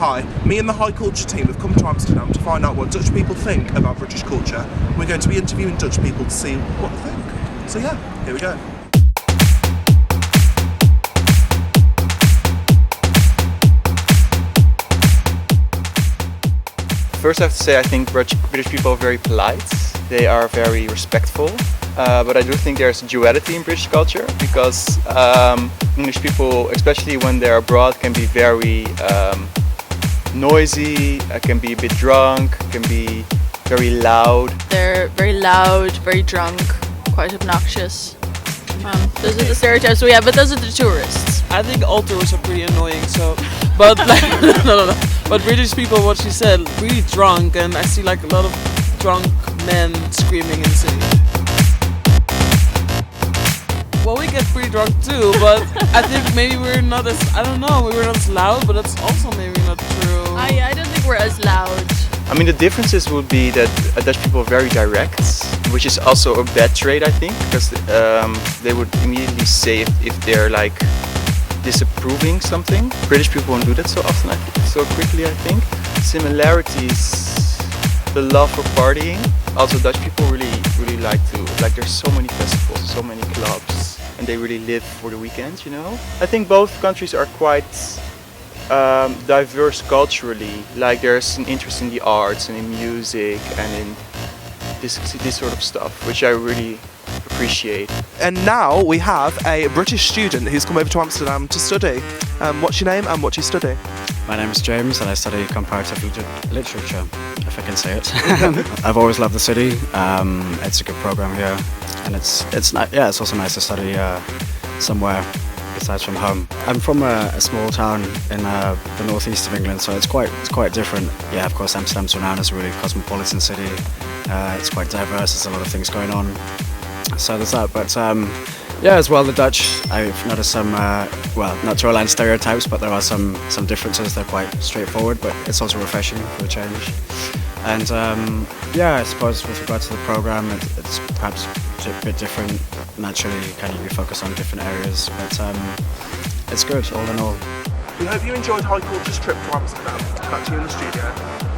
Hi, me and the High Culture team have come to Amsterdam to find out what Dutch people think about British culture. We're going to be interviewing Dutch people to see what they think. So yeah, here we go. First I have to say I think British people are very polite, they are very respectful, but I do think there's a duality in British culture because English people, especially when they're abroad, can be very noisy, can be a bit drunk, can be very loud. They're very loud, very drunk, quite obnoxious. Those are the stereotypes we have, but those are the tourists. I think all tourists are pretty annoying, so, but like, no. But British people, what she said, really drunk, and I see like a lot of drunk men screaming in the city. Well, we get pretty drunk too, but I think maybe we're not as, I don't know, we're not as loud, but that's also maybe not true. I don't think we're as loud. I mean, the differences would be that Dutch people are very direct, which is also a bad trait, I think, because they would immediately say if they're like disapproving something. British people won't do that so often, so quickly, I think. Similarities, the love for partying. Also, Dutch people really like to, like, there's so many festivals, so many clubs, and they really live for the weekend, you know? I think both countries are quite diverse culturally. Like, there's an interest in the arts and in music and in this sort of stuff, which I really appreciate. And now we have a British student who's come over to Amsterdam to study. What's your name and what do you study? My name is James and I study comparative literature, if I can say it. I've always loved the city. It's a good program here, and it's also nice to study somewhere besides from home. I'm from a small town in the northeast of England, so it's quite different. Yeah, of course, Amsterdam's renowned as a really cosmopolitan city. It's quite diverse. There's a lot of things going on. So there's that, but yeah, as well, the Dutch, I've noticed some, well, not to align stereotypes, but there are some differences. They're quite straightforward, but it's also refreshing for a change. And yeah, I suppose with regard to the program, it's perhaps a bit different. Naturally, kind of you focus on different areas, but it's good all in all. We hope you enjoyed High Culture's trip to Amsterdam. Back to you in the studio.